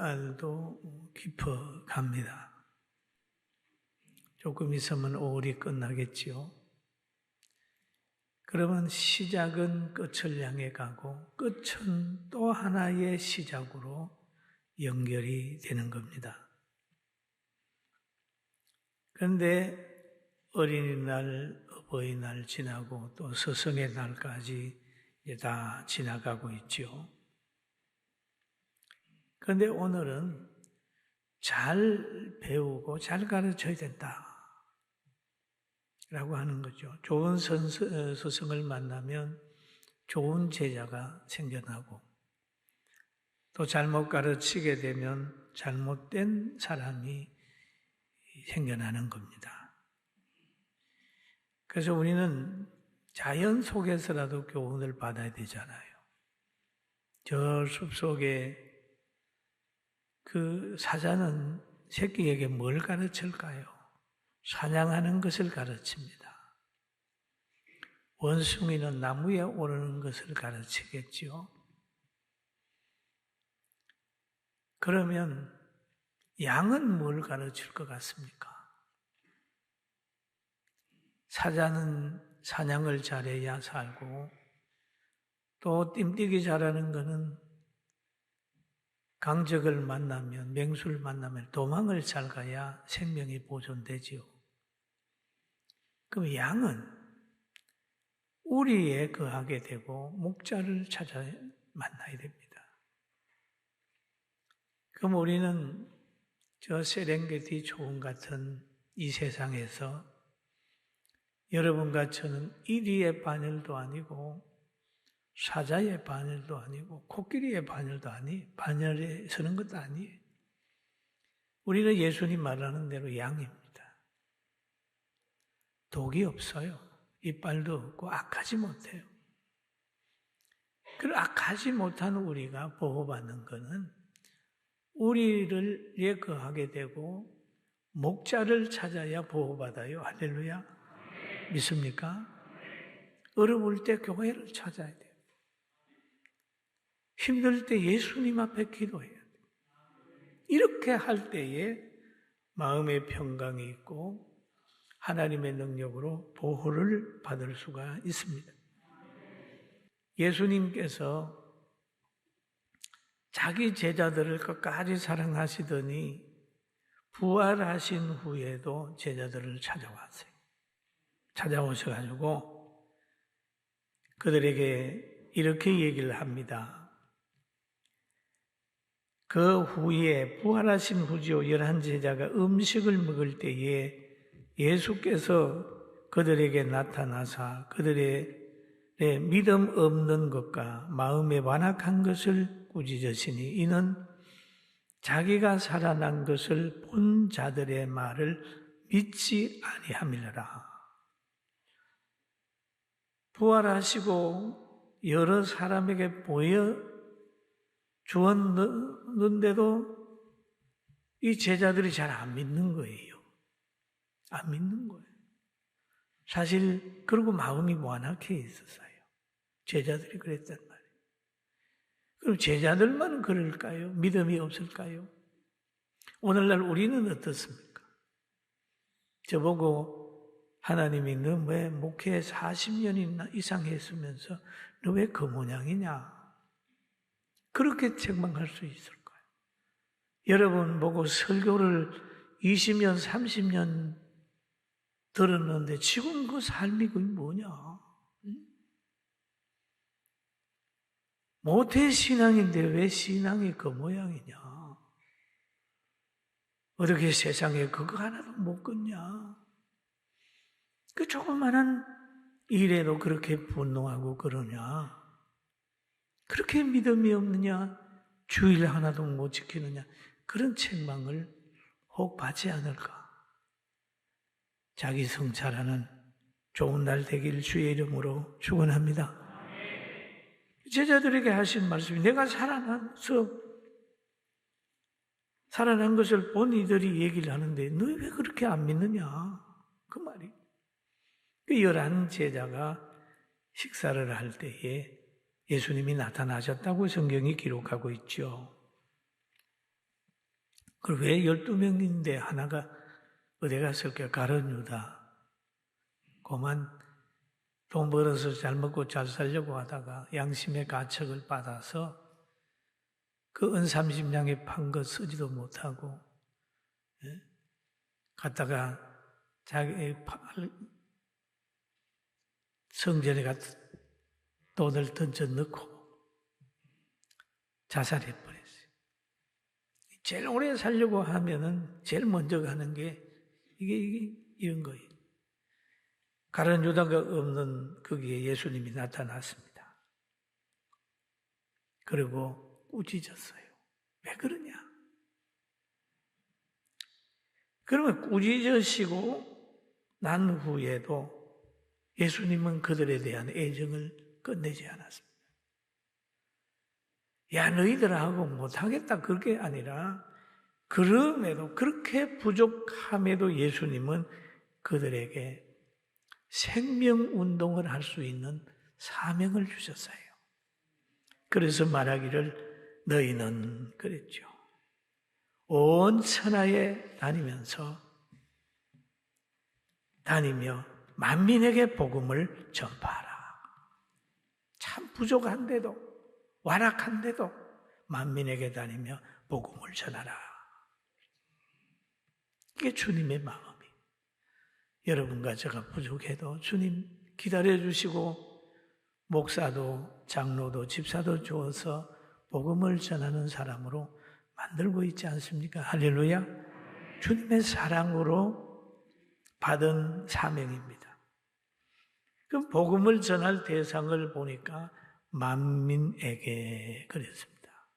5월달도 깊어 갑니다. 조금 있으면 5월이 끝나겠지요. 그러면 시작은 끝을 향해 가고 끝은 또 하나의 시작으로 연결이 되는 겁니다. 그런데 어린이날, 어버이날 지나고 또 스승의 날까지 이제 다 지나가고 있죠. 그런데 오늘은 잘 배우고 잘 가르쳐야 된다 라고 하는 거죠. 좋은 스승을 만나면 좋은 제자가 생겨나고 또 잘못 가르치게 되면 잘못된 사람이 생겨나는 겁니다. 그래서 우리는 자연 속에서라도 교훈을 받아야 되잖아요. 저 숲속에 그 사자는 새끼에게 뭘 가르칠까요? 사냥하는 것을 가르칩니다. 원숭이는 나무에 오르는 것을 가르치겠지요. 그러면 양은 뭘 가르칠 것 같습니까? 사자는 사냥을 잘해야 살고 또 띠뛰기 잘하는 것은 강적을 만나면, 맹수를 만나면 도망을 잘 가야 생명이 보존되지요. 그럼 양은 우리에 거하게 되고 목자를 찾아 만나야 됩니다. 그럼 우리는 저 세렝게티 초원 같은 이 세상에서 여러분과 저는 이리의 반열도 아니고 사자의 반열도 아니고 코끼리의 반열도 반열에 서는 것도 아니에요. 우리는 예수님 말하는 대로 양입니다. 독이 없어요. 이빨도 없고 악하지 못해요. 그 악하지 못한 우리가 보호받는 것은 우리를 예거하게 되고 목자를 찾아야 보호받아요. 할렐루야. 믿습니까? 어려울 때 교회를 찾아야 돼요. 힘들 때 예수님 앞에 기도해야 돼요. 이렇게 할 때에 마음의 평강이 있고 하나님의 능력으로 보호를 받을 수가 있습니다. 예수님께서 자기 제자들을 끝까지 사랑하시더니 부활하신 후에도 제자들을 찾아오셔가지고 그들에게 이렇게 얘기를 합니다. 그 후에 부활하신 후지요 11제자가 음식을 먹을 때에 예수께서 그들에게 나타나사 그들의 믿음 없는 것과 마음에 완악한 것을 꾸짖으시니 이는 자기가 살아난 것을 본 자들의 말을 믿지 아니함이라. 부활하시고 여러 사람에게 보여 주었는데도 이 제자들이 잘 안 믿는 거예요. 안 믿는 거예요. 사실 그리고 마음이 완악해 있었어요. 제자들이 그랬단 말이에요. 그럼 제자들만 그럴까요? 믿음이 없을까요? 오늘날 우리는 어떻습니까? 저보고 하나님이 너 왜 목회 40년 이상 했으면서 너 왜 그 모양이냐? 그렇게 책망할 수 있을까요? 여러분 보고 설교를 20년, 30년 들었는데 지금 그 삶이 그게 뭐냐? 모태신앙인데 왜 신앙이 그 모양이냐? 어떻게 세상에 그거 하나도 못 걷냐? 그 조그마한 일에도 그렇게 분노하고 그러냐? 그렇게 믿음이 없느냐? 주일 하나도 못 지키느냐? 그런 책망을 혹 받지 않을까? 자기 성찰하는 좋은 날 되길 주의 이름으로 축원합니다. 제자들에게 하신 말씀이 내가 살아난 것을 본 이들이 얘기를 하는데 너 왜 그렇게 안 믿느냐? 그 말이. 그 11제자가 식사를 할 때에 예수님이 나타나셨다고 성경이 기록하고 있죠. 그럼 왜 12명인데 하나가 어디 갔을까? 가룟 유다. 그만 돈 벌어서 잘 먹고 잘 살려고 하다가 양심의 가책을 받아서 그 은 30냥에 판 거 쓰지도 못하고 갔다가 자기 성전에 가서 돈을 던져 넣고 자살해버렸어요. 제일 오래 살려고 하면은 제일 먼저 가는 게 이게 이런 거예요. 가룟 유다가 없는 거기에 예수님이 나타났습니다. 그리고 꾸짖었어요. 왜 그러냐? 그러면 꾸짖으시고 난 후에도 예수님은 그들에 대한 애정을 끝내지 않았습니다. 야, 너희들하고 못하겠다 그게 아니라 그럼에도 그렇게 부족함에도 예수님은 그들에게 생명운동을 할 수 있는 사명을 주셨어요. 그래서 말하기를 너희는 그랬죠. 온 천하에 다니며 만민에게 복음을 전파하라. 참 부족한데도 완악한데도 만민에게 다니며 복음을 전하라. 이게 주님의 마음이. 여러분과 제가 부족해도 주님 기다려주시고 목사도 장로도 집사도 주어서 복음을 전하는 사람으로 만들고 있지 않습니까? 할렐루야. 주님의 사랑으로 받은 사명입니다. 그럼 복음을 전할 대상을 보니까 만민에게 그랬습니다.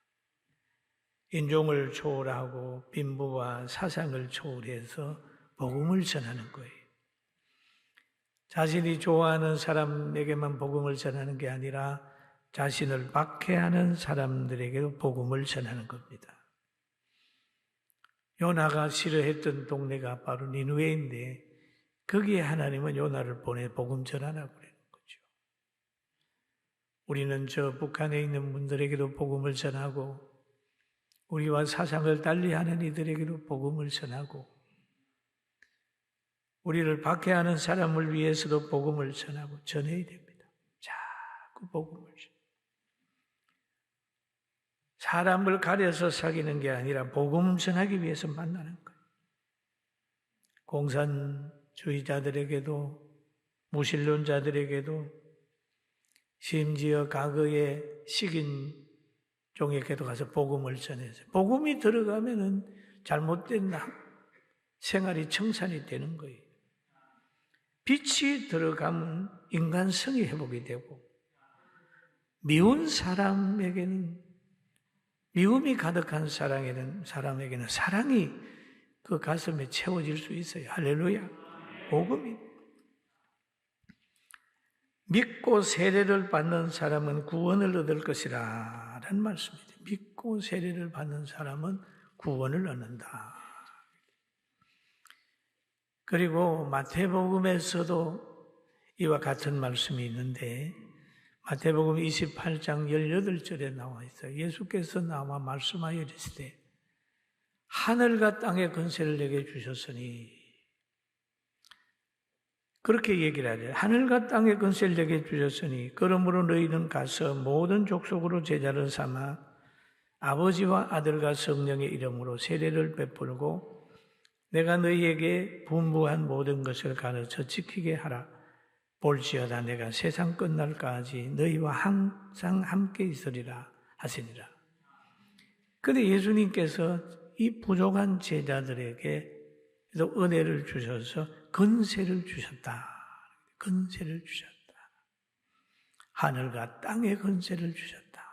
인종을 초월하고 빈부와 사상을 초월해서 복음을 전하는 거예요. 자신이 좋아하는 사람에게만 복음을 전하는 게 아니라 자신을 박해하는 사람들에게도 복음을 전하는 겁니다. 요나가 싫어했던 동네가 바로 니느웨인데 거기에 하나님은 요나를 보내 복음 전하라고 그러는 거죠. 우리는 저 북한에 있는 분들에게도 복음을 전하고 우리와 사상을 달리하는 이들에게도 복음을 전하고 우리를 박해하는 사람을 위해서도 복음을 전하고 전해야 됩니다. 자꾸 복음을 전해. 사람을 가려서 사귀는 게 아니라 복음 전하기 위해서 만나는 거예요. 공산주의자들에게도 무신론자들에게도 심지어 과거에 식인종에게도 가서 복음을 전해서 복음이 들어가면은 잘못된 생활이 청산이 되는 거예요. 빛이 들어가면 인간성이 회복이 되고 미운 사람에게는 미움이 가득한 사람에게는 사랑이 그 가슴에 채워질 수 있어요. 할렐루야. 복음이. 믿고 세례를 받는 사람은 구원을 얻을 것이라 라는 말씀입니다. 믿고 세례를 받는 사람은 구원을 얻는다. 그리고 마태복음에서도 이와 같은 말씀이 있는데 마태복음 28장 18절에 나와 있어요. 예수께서 나와 말씀하여 이르시되 하늘과 땅의 권세를 내게 주셨으니 그렇게 얘기를 하죠. 하늘과 땅의 권세를 내게 주셨으니 그러므로 너희는 가서 모든 족속으로 제자를 삼아 아버지와 아들과 성령의 이름으로 세례를 베풀고 내가 너희에게 분부한 모든 것을 가르쳐 지키게 하라. 볼지어다 내가 세상 끝날까지 너희와 항상 함께 있으리라 하시니라. 그런데 예수님께서 이 부족한 제자들에게 은혜를 주셔서 건세를 주셨다. 건세를 주셨다. 하늘과 땅의 건세를 주셨다.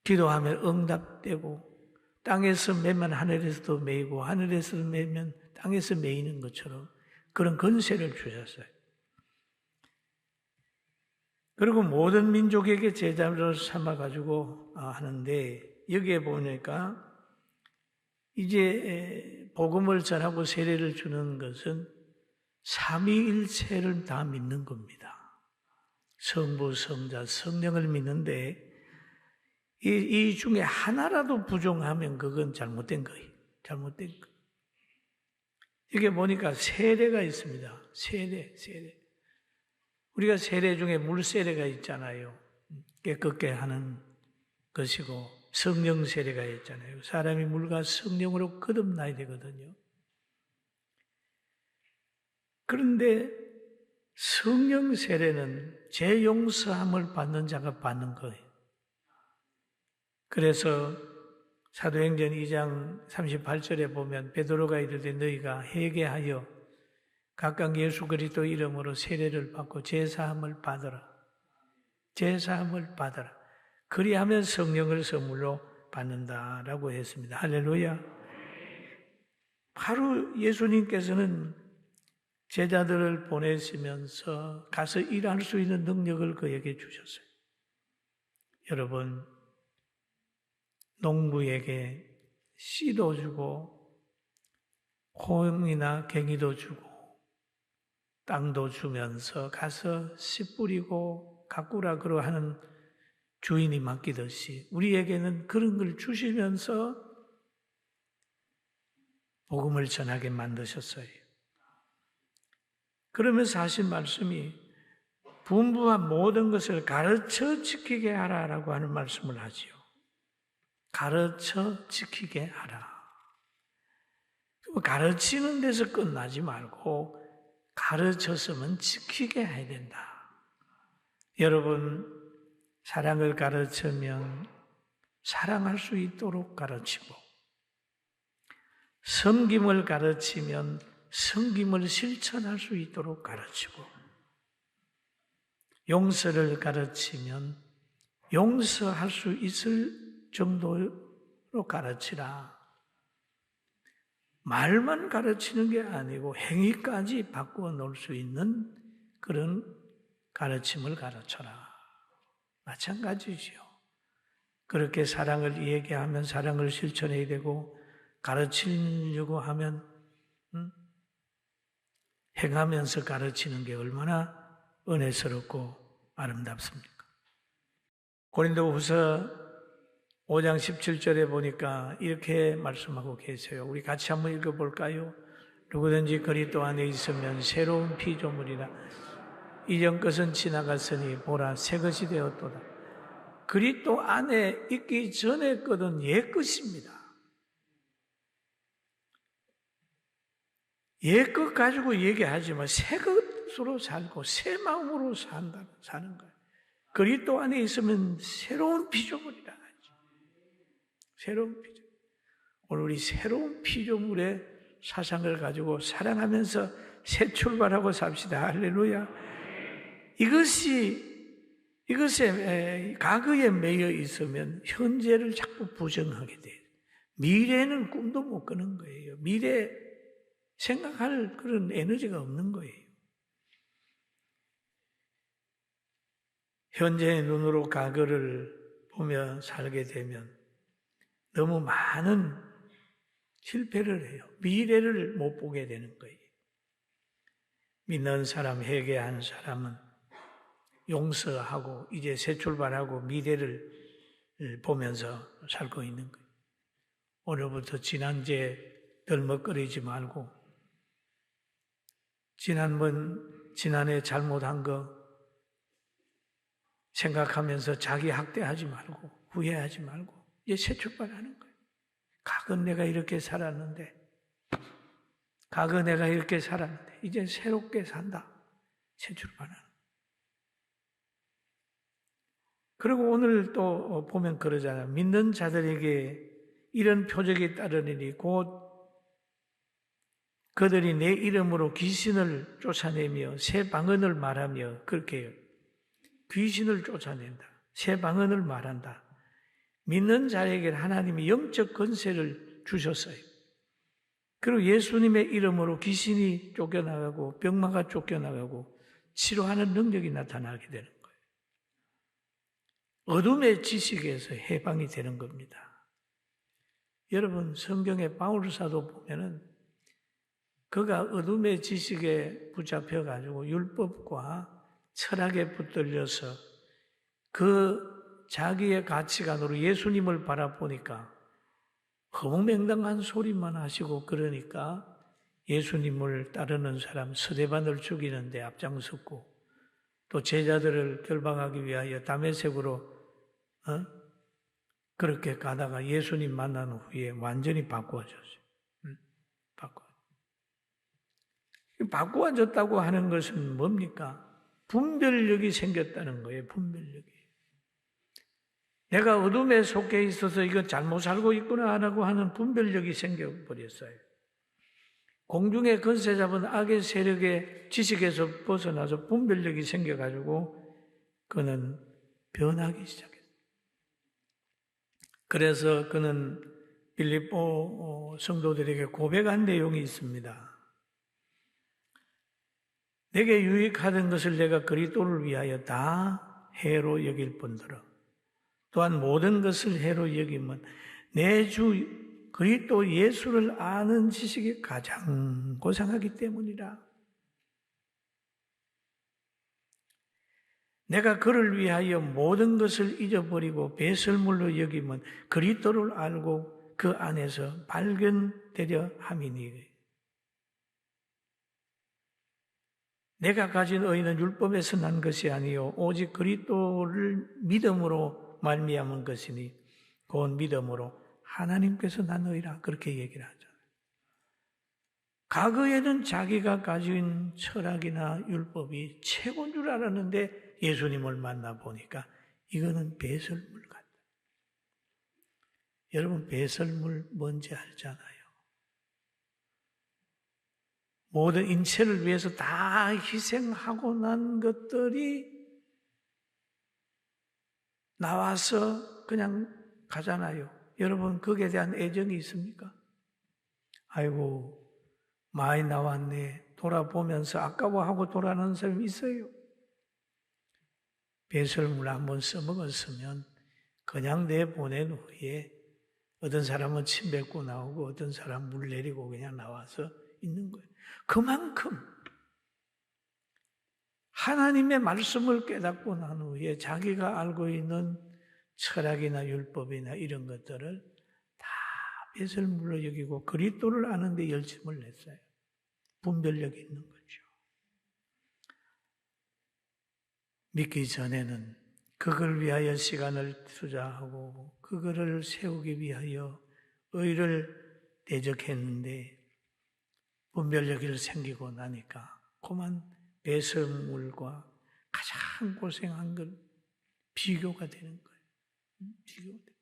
기도하면 응답되고 땅에서 매면 하늘에서도 매이고 하늘에서 매면 땅에서 매이는 것처럼 그런 건세를 주셨어요. 그리고 모든 민족에게 제자를 삼아가지고 하는데 여기에 보니까 이제 복음을 전하고 세례를 주는 것은 삼위일체를 다 믿는 겁니다. 성부, 성자, 성령을 믿는데 이 중에 하나라도 부정하면 그건 잘못된 거예요. 잘못된 거. 이게 보니까 세례가 있습니다. 세례. 우리가 세례 중에 물세례가 있잖아요. 깨끗게 하는 것이고 성령 세례가 있잖아요. 사람이 물과 성령으로 거듭나야 되거든요. 그런데 성령 세례는 죄 용서함을 받는 자가 받는 거예요. 그래서 사도행전 2장 38절에 보면 베드로가 이르되 너희가 회개하여 각각 예수 그리스도 이름으로 세례를 받고 제사함을 받으라. 제사함을 받으라. 그리하면 성령을 선물로 받는다라고 했습니다. 할렐루야. 바로 예수님께서는 제자들을 보내시면서 가서 일할 수 있는 능력을 그에게 주셨어요. 여러분, 농부에게 씨도 주고 콩이나 갱이도 주고 땅도 주면서 가서 씨 뿌리고 가꾸라 그러하는 주인이 맡기듯이 우리에게는 그런 걸 주시면서 복음을 전하게 만드셨어요. 그러면서 하신 말씀이 분부한 모든 것을 가르쳐 지키게 하라라고 하는 말씀을 하지요. 가르쳐 지키게 하라. 가르치는 데서 끝나지 말고 가르쳤으면 지키게 해야 된다. 여러분, 사랑을 가르치면 사랑할 수 있도록 가르치고, 섬김을 가르치면 섬김을 실천할 수 있도록 가르치고, 용서를 가르치면 용서할 수 있을 정도로 가르치라. 말만 가르치는 게 아니고 행위까지 바꾸어 놓을 수 있는 그런 가르침을 가르쳐라. 마찬가지지요. 그렇게 사랑을 얘기하면 사랑을 실천해야 되고 가르치려고 하면 행하면서 가르치는 게 얼마나 은혜스럽고 아름답습니까? 고린도후서 5장 17절에 보니까 이렇게 말씀하고 계세요. 우리 같이 한번 읽어볼까요? 누구든지 그리스도 안에 있으면 새로운 피조물이라. 이전 것은 지나갔으니 보라 새 것이 되었도다. 그리스도 안에 있기 전에 것은 옛 것입니다. 옛 것 가지고 얘기하지 마. 새 것으로 살고 새 마음으로 사는 거예요. 그리스도 안에 있으면 새로운 피조물이라. 새로운 피조물. 오늘 우리 새로운 피조물의 사상을 가지고 사랑하면서 새 출발하고 삽시다. 할렐루야. 이것에 과거에 매여 있으면 현재를 자꾸 부정하게 돼요. 미래는 꿈도 못 꾸는 거예요. 미래 생각할 그런 에너지가 없는 거예요. 현재의 눈으로 과거를 보며 살게 되면 너무 많은 실패를 해요. 미래를 못 보게 되는 거예요. 믿는 사람, 회개한 사람은 용서하고 이제 새 출발하고 미래를 보면서 살고 있는 거예요. 오늘부터 지난주에 덜먹거리지 말고 지난해 잘못한 거 생각하면서 자기 학대하지 말고 후회하지 말고 이제 새 출발하는 거예요. 과거 내가 이렇게 살았는데 이제 새롭게 산다. 새 출발하는 거예요. 그리고 오늘 또 보면 그러잖아요. 믿는 자들에게 이런 표적이 따르리니 곧 그들이 내 이름으로 귀신을 쫓아내며 새 방언을 말하며 그렇게 해요. 귀신을 쫓아낸다. 새 방언을 말한다. 믿는 자에게 하나님이 영적 권세를 주셨어요. 그리고 예수님의 이름으로 귀신이 쫓겨나가고 병마가 쫓겨나가고 치료하는 능력이 나타나게 되는 거예요. 어둠의 지식에서 해방이 되는 겁니다. 여러분 성경에 바울 사도 보면은 그가 어둠의 지식에 붙잡혀가지고 율법과 철학에 붙들려서 그 자기의 가치관으로 예수님을 바라보니까 허무맹랑한 소리만 하시고 그러니까 예수님을 따르는 사람 스데반을 죽이는데 앞장섰고 또 제자들을 결방하기 위하여 다메섹으로 그렇게 가다가 예수님 만난 후에 완전히 바꾸어졌어요. 바꾸어졌다고 하는 것은 뭡니까? 분별력이 생겼다는 거예요. 분별력이. 내가 어둠에 속해 있어서 이거 잘못 살고 있구나 라고 하는 분별력이 생겨버렸어요. 공중의 권세 잡은 악의 세력의 지식에서 벗어나서 분별력이 생겨가지고 그는 변하기 시작했어요. 그래서 그는 빌립보 성도들에게 고백한 내용이 있습니다. 내게 유익하던 것을 내가 그리스도를 위하여 다 해로 여길 뿐더러 또한 모든 것을 해로 여기면 내 주 그리스도 예수를 아는 지식이 가장 고상하기 때문이라. 내가 그를 위하여 모든 것을 잊어버리고 배설물로 여기면 그리스도를 알고 그 안에서 발견되려 함이니. 내가 가진 의는 율법에서 난 것이 아니요 오직 그리스도를 믿음으로 말미암은 것이니 곧 믿음으로 하나님께서 난 의라 그렇게 얘기를 하잖아요. 과거에는 자기가 가진 철학이나 율법이 최고인 줄 알았는데 예수님을 만나보니까 이거는 배설물 같다. 여러분 배설물 뭔지 알잖아요. 모든 인체를 위해서 다 희생하고 난 것들이 나와서 그냥 가잖아요. 여러분 거기에 대한 애정이 있습니까? 아이고 많이 나왔네. 돌아보면서 아까워하고 돌아가는 사람이 있어요. 배설물 한번 써먹었으면 그냥 내보낸 후에 어떤 사람은 침 뱉고 나오고 어떤 사람은 물 내리고 그냥 나와서 있는 거예요. 그만큼 하나님의 말씀을 깨닫고 난 후에 자기가 알고 있는 철학이나 율법이나 이런 것들을 다 배설물로 여기고 그리스도를 아는 데 열심을 냈어요. 분별력이 있는 거죠. 믿기 전에는 그걸 위하여 시간을 투자하고 그거를 세우기 위하여 의를 대적했는데 분별력이 생기고 나니까 그만 배설물과 가장 고생한 건 비교가 되는 거예요. 비교가 돼요.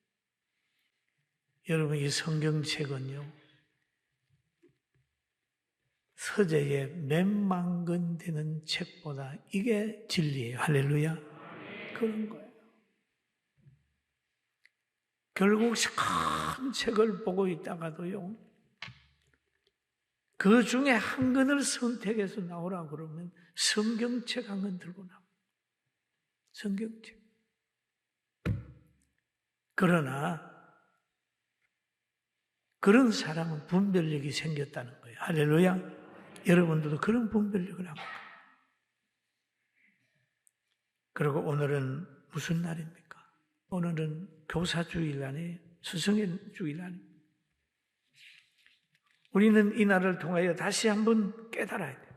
여러분 이 성경책은요 서재에 몇만 권 되는 책보다 이게 진리예요. 할렐루야. 그런 거예요. 결국 큰 책을 보고 있다가도요 그 중에 한 권을 선택해서 나오라 그러면 성경책 한 권 들고 나옵니다. 성경책. 그러나 그런 사람은 분별력이 생겼다는 거예요. 할렐루야. 여러분들도 그런 분별력을 합니다. 그리고 오늘은 무슨 날입니까? 오늘은 교사주일 아니에요. 스승의 주일 아닙니다. 우리는 이 날을 통하여 다시 한번 깨달아야 돼요.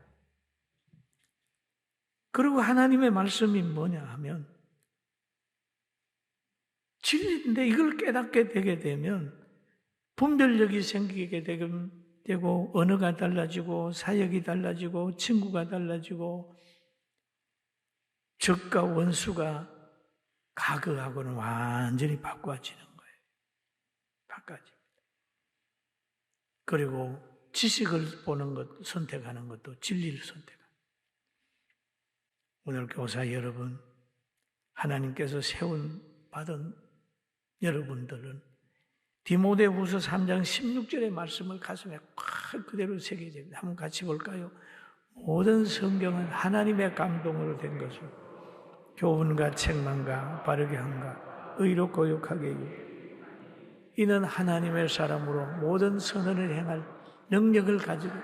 그리고 하나님의 말씀이 뭐냐 하면 진리인데 이걸 깨닫게 되게 되면 분별력이 생기게 되고 언어가 달라지고 사역이 달라지고 친구가 달라지고 적과 원수가 과거하고는 완전히 바꿔지는 거예요. 바꿔집니다. 그리고 지식을 보는 것, 선택하는 것도 진리를 선택합니다. 오늘 교사 여러분, 하나님께서 받은 여러분들은 디모데후서 3장 16절의 말씀을 가슴에 꽉 그대로 새겨야 됩니다. 한번 같이 볼까요? 모든 성경은 하나님의 감동으로 된 것으로 교훈과 책망과 바르게 함과 의로 교육하게 하여 이는 하나님의 사람으로 모든 선언을 행할 능력을 가지고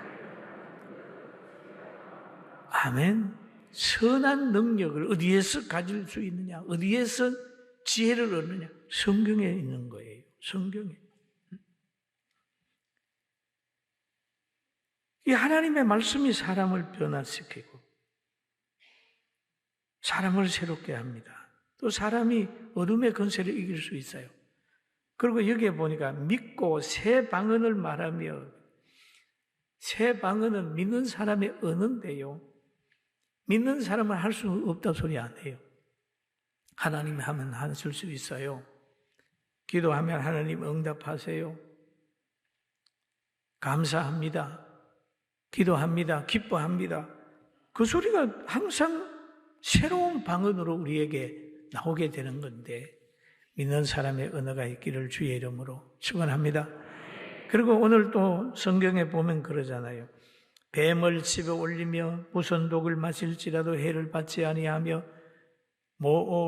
아멘. 선한 능력을 어디에서 가질 수 있느냐? 어디에서 지혜를 얻느냐? 성경에 있는 거예요. 성경에. 이 하나님의 말씀이 사람을 변화시키고 사람을 새롭게 합니다. 또 사람이 어둠의 권세를 이길 수 있어요. 그리고 여기에 보니까 믿고 새 방언을 말하며, 새 방언은 믿는 사람의 언어인데요. 믿는 사람은 할 수 없다 소리 안 해요. 하나님이 하면 하실 수 있어요. 기도하면 하나님 응답하세요. 감사합니다. 기도합니다. 기뻐합니다. 그 소리가 항상 새로운 방언으로 우리에게 나오게 되는 건데, 믿는 사람의 언어가 있기를 주의 이름으로 축원합니다. 그리고 오늘 또 성경에 보면 그러잖아요. 뱀을 집에 올리며 무슨 독을 마실지라도 해를 받지 아니하며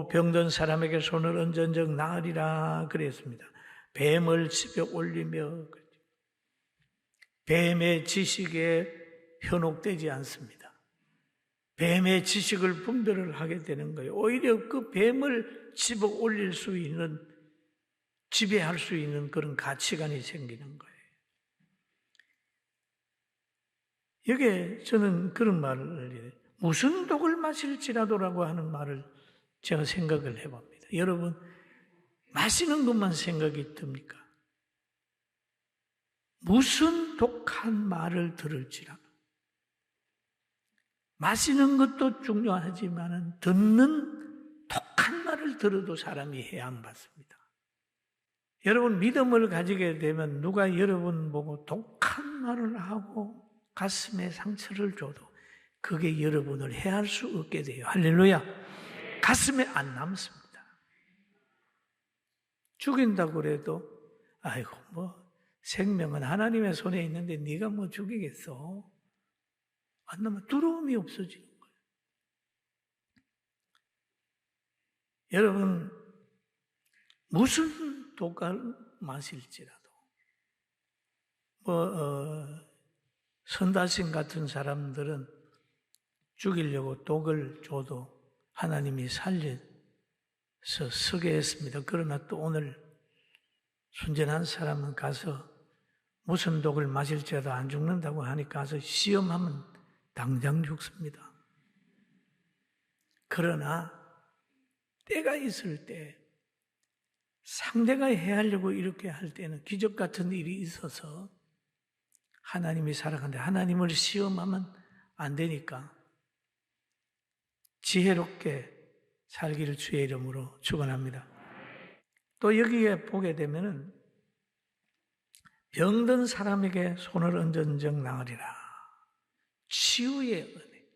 병든 사람에게 손을 얹은즉 나으리라 그랬습니다. 뱀을 집에 올리며, 뱀의 지식에 현혹되지 않습니다. 뱀의 지식을 분별을 하게 되는 거예요. 오히려 그 뱀을 집어 올릴 수 있는, 지배할 수 있는 그런 가치관이 생기는 거예요. 여기에 저는 그런 말을, 무슨 독을 마실지라도라고 하는 말을 제가 생각을 해봅니다. 여러분, 마시는 것만 생각이 듭니까? 무슨 독한 말을 들을지라도. 마시는 것도 중요하지만 듣는 독한 말을 들어도 사람이 해안받습니다. 여러분, 믿음을 가지게 되면 누가 여러분 보고 독한 말을 하고 가슴에 상처를 줘도 그게 여러분을 해할 수 없게 돼요. 할렐루야. 가슴에 안 남습니다. 죽인다고 그래도 아이고 생명은 하나님의 손에 있는데 네가 죽이겠어. 안 나면 두려움이 없어지는 거예요. 여러분, 무슨 독을 마실지라도 선다신 같은 사람들은 죽이려고 독을 줘도 하나님이 살려서 서게 했습니다. 그러나 또 오늘 순전한 사람은 가서 무슨 독을 마실지라도 안 죽는다고 하니까 가서 시험하면 당장 죽습니다. 그러나 때가 있을 때 상대가 해하려고 이렇게 할 때는 기적 같은 일이 있어서 하나님이 살아가는데 하나님을 시험하면 안 되니까 지혜롭게 살기를 주의 이름으로 축원합니다. 또 여기에 보게 되면은 병든 사람에게 손을 얹은즉 나으리라. 치유의 은혜.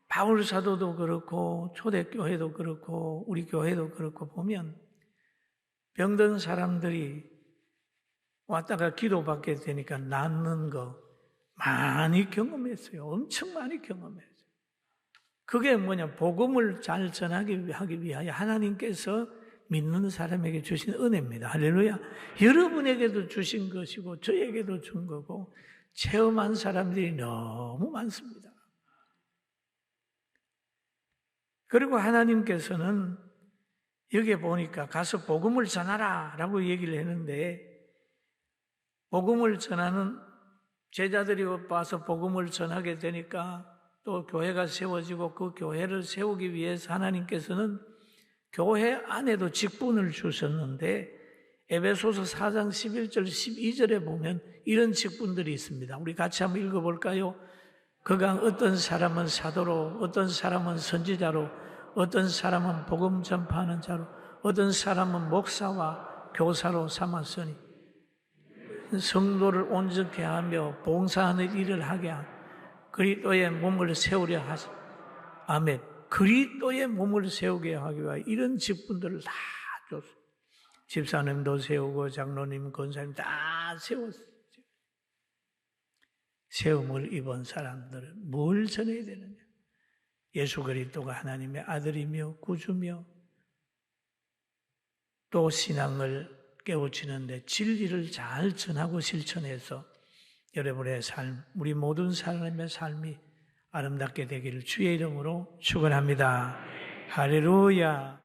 바울 사도도 그렇고 초대교회도 그렇고 우리 교회도 그렇고 보면 병든 사람들이 왔다가 기도받게 되니까 낫는 거 많이 경험했어요. 엄청 많이 경험했어요. 그게 뭐냐? 복음을 잘 전하기 위하여 하나님께서 믿는 사람에게 주신 은혜입니다. 할렐루야. 여러분에게도 주신 것이고 저에게도 준 거고 체험한 사람들이 너무 많습니다. 그리고 하나님께서는 여기에 보니까 가서 복음을 전하라 라고 얘기를 했는데 복음을 전하는 제자들이 와서 복음을 전하게 되니까 또 교회가 세워지고 그 교회를 세우기 위해서 하나님께서는 교회 안에도 직분을 주셨는데 에베소서 4장 11절 12절에 보면 이런 직분들이 있습니다. 우리 같이 한번 읽어볼까요? 그가 어떤 사람은 사도로, 어떤 사람은 선지자로, 어떤 사람은 복음 전파하는 자로, 어떤 사람은 목사와 교사로 삼았으니 성도를 온전케 하며 봉사하는 일을 하게 하고 그리스도의 몸을 세우려 하시. 아멘. 그리스도의 몸을 세우게 하기 위하여 이런 직분들을 다 줬어요. 집사님도 세우고 장로님, 권사님 다 세웠어요. 세움을 입은 사람들은 뭘 전해야 되느냐? 예수 그리스도가 하나님의 아들이며 구주며 또 신앙을 깨우치는데 진리를 잘 전하고 실천해서 여러분의 삶, 우리 모든 사람의 삶이 아름답게 되기를 주의 이름으로 축원합니다. 할렐루야.